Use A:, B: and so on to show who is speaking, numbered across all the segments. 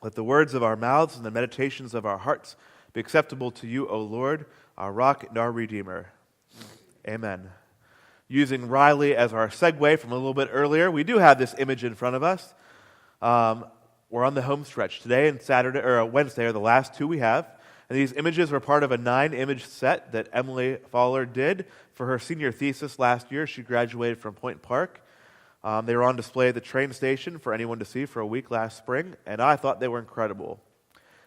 A: Let the words of our mouths and the meditations of our hearts be acceptable to you, O Lord, our rock and our Redeemer. Amen. Using Riley as our segue from a little bit earlier, we do have this image in front of us. We're on the home stretch. Today and Wednesday are the last two we have. And these images were part of a 9-image set that Emily Fowler did for her senior thesis last year. She graduated from Point Park. They were on display at the train station for anyone to see for a week last spring, and I thought they were incredible.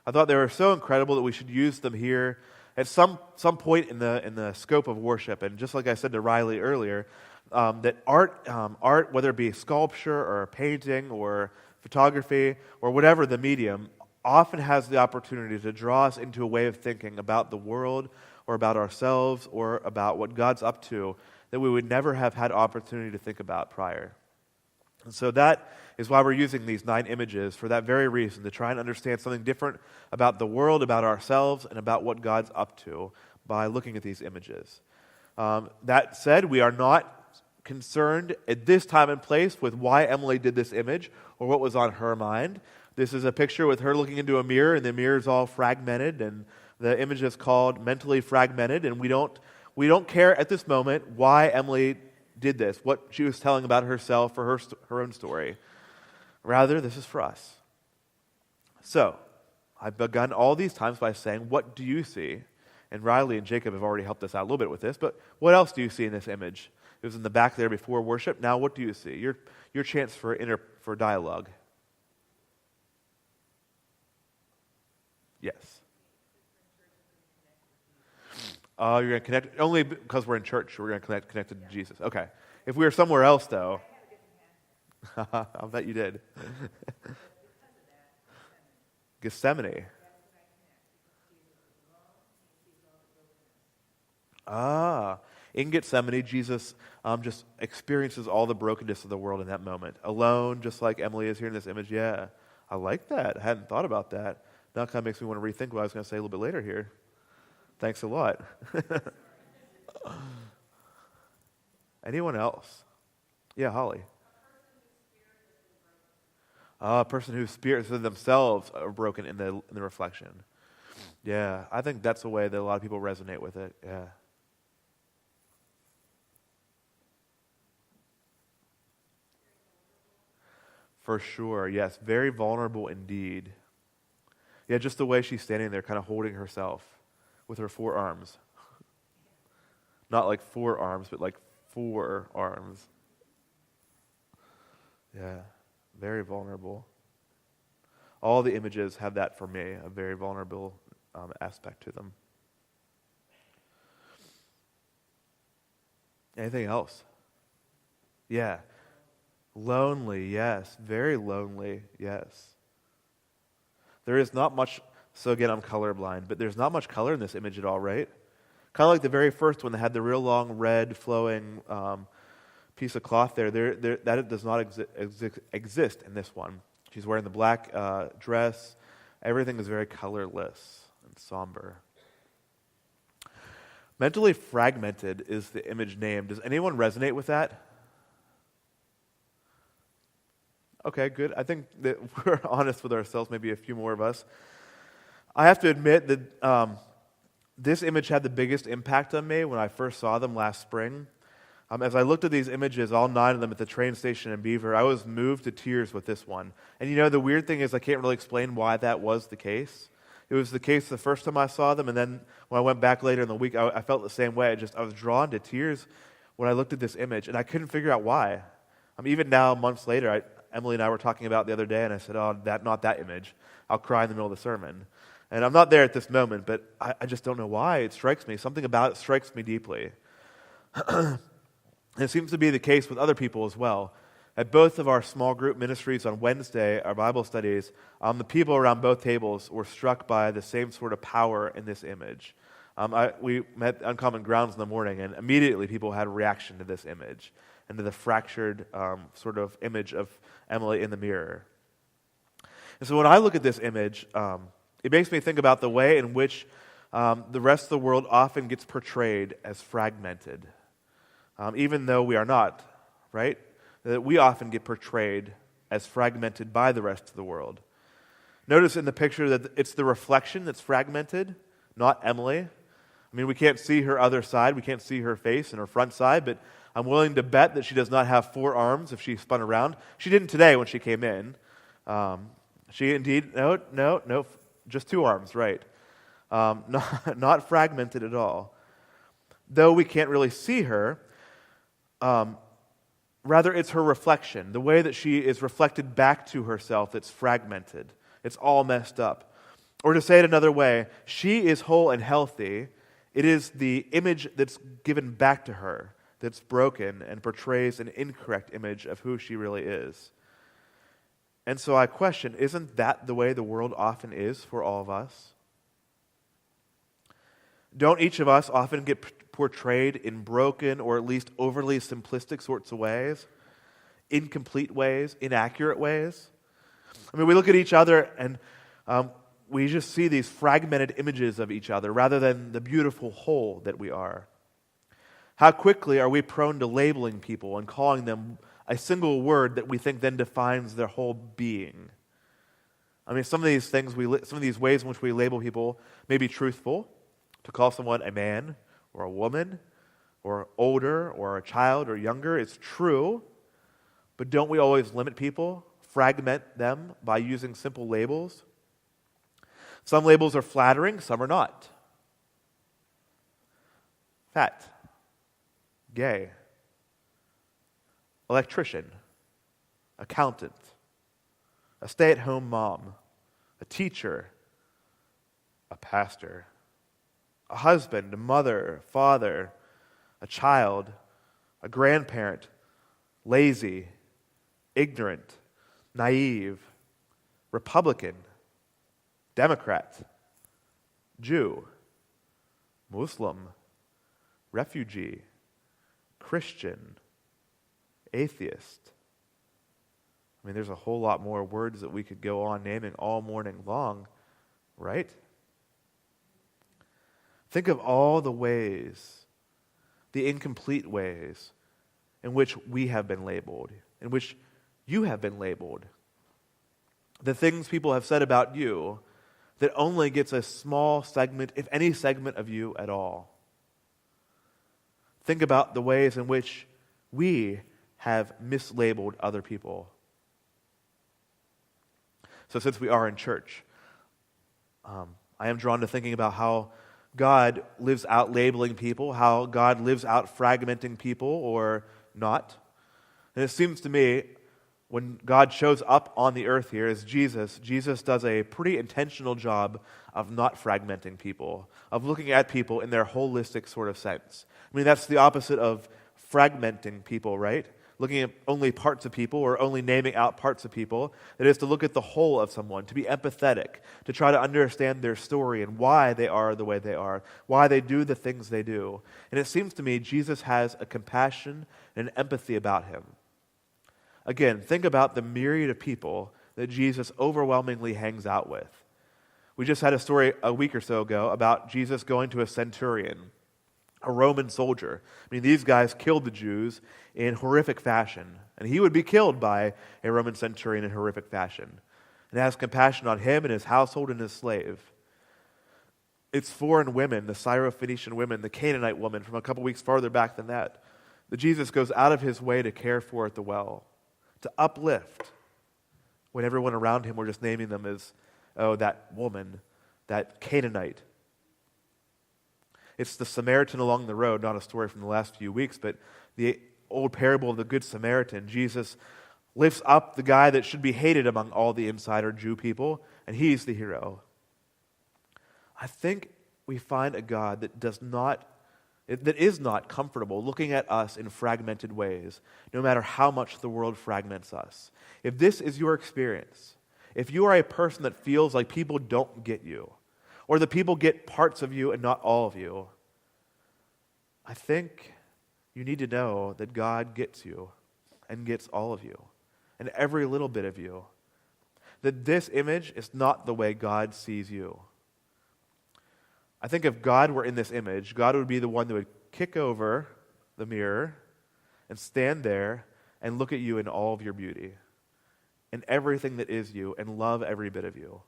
A: I thought they were so incredible that we should use them here at some point in the scope of worship. And just like I said to Riley earlier, that art, whether it be sculpture or painting or photography or whatever the medium, often has the opportunity to draw us into a way of thinking about the world or about ourselves or about what God's up to that we would never have had opportunity to think about prior. And so that is why we're using these 9 images for that very reason, to try and understand something different about the world, about ourselves, and about what God's up to by looking at these images. That said, we are not concerned at this time and place with why Emily did this image or what was on her mind. This is a picture with her looking into a mirror, and the mirror is all fragmented, and the image is called Mentally Fragmented, and we don't care at this moment why Emily did this, what she was telling about herself or her own story. Rather, this is for us. So, I've begun all these times by saying, what do you see? And Riley and Jacob have already helped us out a little bit with this, but what else do you see in this image? It was in the back there before worship. Now, what do you see? Your chance for dialogue. Yes. You're going to connect, only because we're in church, we're going to connect to Jesus. Okay. If we were somewhere else, though, I'll bet you did. Gethsemane. In Gethsemane, Jesus just experiences all the brokenness of the world in that moment. Alone, just like Emily is here in this image. Yeah, I like that. I hadn't thought about that. Now it kind of makes me want to rethink what I was going to say a little bit later here. Thanks a lot. Anyone else? Yeah, Holly. A person whose spirits themselves are broken in the reflection. Yeah, I think that's the way that a lot of people resonate with it. Yeah. For sure, yes. Very vulnerable indeed. Yeah, just the way she's standing there kind of holding herself with her 4 arms. Not like 4 arms, but like 4 arms. Yeah, very vulnerable. All the images have that for me, a very vulnerable aspect to them. Anything else? Yeah. Lonely, yes. Very lonely, yes. There is not much, so again, I'm colorblind, but there's not much color in this image at all, right? Kind of like the very first one that had the real long red flowing piece of cloth there. That does not exist in this one. She's wearing the black dress. Everything is very colorless and somber. Mentally fragmented is the image name. Does anyone resonate with that? Okay, good. I think that we're honest with ourselves, maybe a few more of us. I have to admit that this image had the biggest impact on me when I first saw them last spring. As I looked at these images, all 9 of them at the train station in Beaver, I was moved to tears with this one. And you know, the weird thing is I can't really explain why that was the case. It was the case the first time I saw them, and then when I went back later in the week, I felt the same way. I was drawn to tears when I looked at this image, and I couldn't figure out why. Even now, months later, Emily and I were talking about the other day, and I said, not that image. I'll cry in the middle of the sermon. And I'm not there at this moment, but I just don't know why. It strikes me. Something about it strikes me deeply. It seems to be the case with other people as well. At both of our small group ministries on Wednesday, our Bible studies, the people around both tables were struck by the same sort of power in this image. We met Uncommon Grounds in the morning, and immediately people had a reaction to this image and to the fractured sort of image of Emily in the mirror. And so when I look at this image, it makes me think about the way in which the rest of the world often gets portrayed as fragmented, even though we are not, right? That we often get portrayed as fragmented by the rest of the world. Notice in the picture that it's the reflection that's fragmented, not Emily. I mean, we can't see her other side. We can't see her face and her front side, but I'm willing to bet that she does not have 4 arms if she spun around. She didn't today when she came in. She indeed, no, just 2 arms, right. Not fragmented at all. Though we can't really see her, rather it's her reflection, the way that she is reflected back to herself that's fragmented. It's all messed up. Or to say it another way, she is whole and healthy. It is the image that's given back to her that's broken and portrays an incorrect image of who she really is. And so I question, isn't that the way the world often is for all of us? Don't each of us often get portrayed in broken or at least overly simplistic sorts of ways, incomplete ways, inaccurate ways? I mean, we look at each other and we just see these fragmented images of each other rather than the beautiful whole that we are. How quickly are we prone to labeling people and calling them a single word that we think then defines their whole being? I mean, some of these things, some of these ways in which we label people may be truthful. To call someone a man or a woman or older or a child or younger, it's true. But don't we always limit people, fragment them by using simple labels? Some labels are flattering, some are not. Fat, gay, electrician, accountant, a stay-at-home mom, a teacher, a pastor, a husband, a mother, a father, a child, a grandparent, lazy, ignorant, naive, Republican, Democrat, Jew, Muslim, refugee, Christian, atheist. I mean, there's a whole lot more words that we could go on naming all morning long, right? Think of all the ways, the incomplete ways in which we have been labeled, in which you have been labeled. The things people have said about you that only gets a small segment, if any segment of you at all. Think about the ways in which we have mislabeled other people. So since we are in church, I am drawn to thinking about how God lives out labeling people, how God lives out fragmenting people or not. And it seems to me, when God shows up on the earth here as Jesus does a pretty intentional job of not fragmenting people, of looking at people in their holistic sort of sense. I mean, that's the opposite of fragmenting people, right? Looking at only parts of people or only naming out parts of people. That is to look at the whole of someone, to be empathetic, to try to understand their story and why they are the way they are, why they do the things they do. And it seems to me Jesus has a compassion and an empathy about him. Again, think about the myriad of people that Jesus overwhelmingly hangs out with. We just had a story a week or so ago about Jesus going to a centurion, a Roman soldier. I mean, these guys killed the Jews in horrific fashion, and he would be killed by a Roman centurion in horrific fashion, and has compassion on him and his household and his slave. It's foreign women, the Syrophoenician women, the Canaanite woman from a couple weeks farther back than that Jesus goes out of his way to care for at the well, to uplift, when everyone around him were just naming them as, oh, that woman, that Canaanite. It's the Samaritan along the road, not a story from the last few weeks, but the old parable of the Good Samaritan. Jesus lifts up the guy that should be hated among all the insider Jew people, and he's the hero. I think we find a God that is not comfortable looking at us in fragmented ways, no matter how much the world fragments us. If this is your experience, if you are a person that feels like people don't get you, or the people get parts of you and not all of you, I think you need to know that God gets you and gets all of you and every little bit of you. That this image is not the way God sees you. I think if God were in this image, God would be the one that would kick over the mirror and stand there and look at you in all of your beauty and everything that is you and love every bit of you.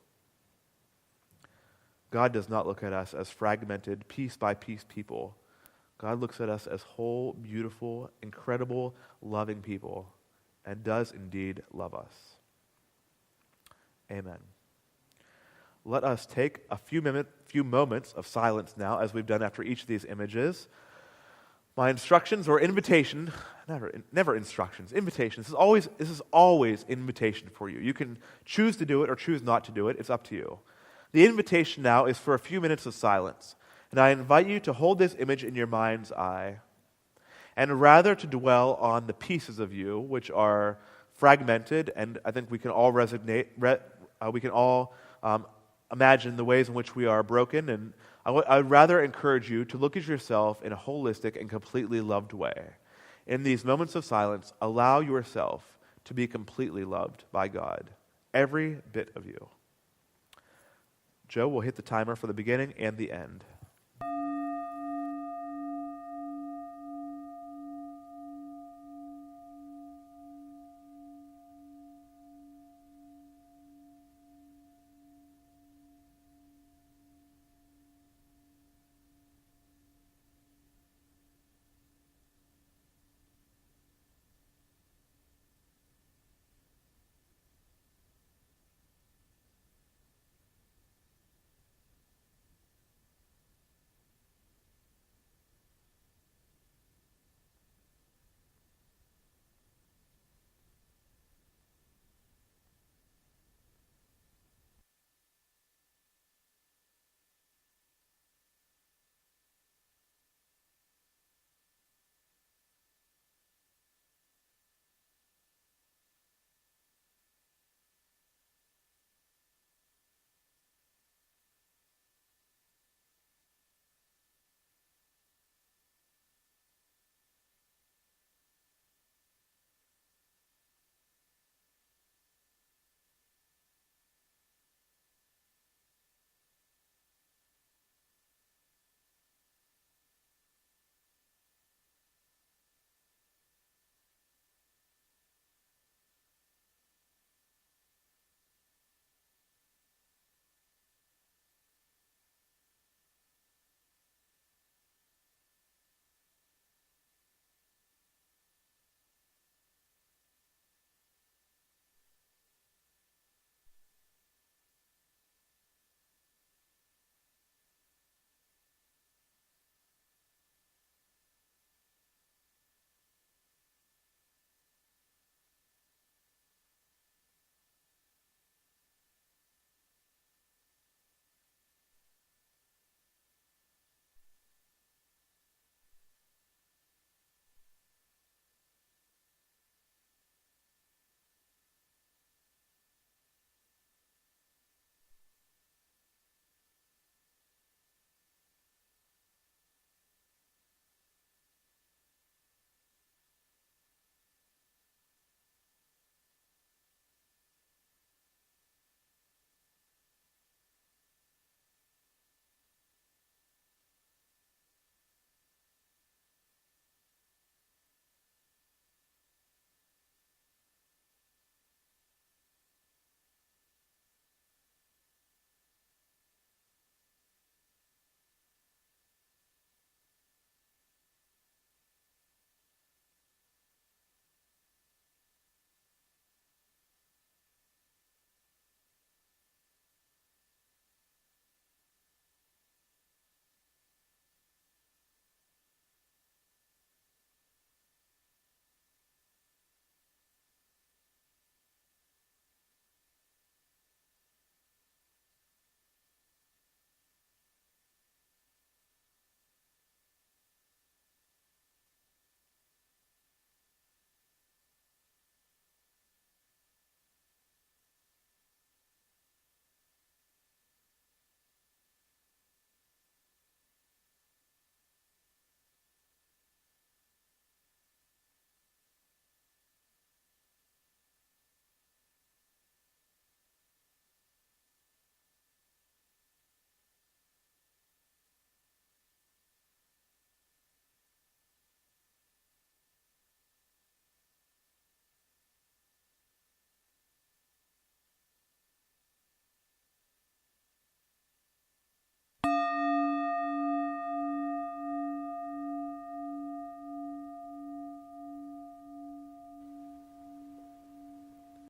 A: God does not look at us as fragmented, piece by piece people. God looks at us as whole, beautiful, incredible, loving people, and does indeed love us. Amen. Let us take a few moments of silence now, as we've done after each of these images. My instructions or invitation, never instructions, invitations. This is always invitation for you. You can choose to do it or choose not to do it. It's up to you. The invitation now is for a few minutes of silence. And I invite you to hold this image in your mind's eye, and rather to dwell on the pieces of you which are fragmented, and I think we can all imagine the ways in which we are broken, and I would rather encourage you to look at yourself in a holistic and completely loved way. In these moments of silence, allow yourself to be completely loved by God, every bit of you. Joe will hit the timer for the beginning and the end.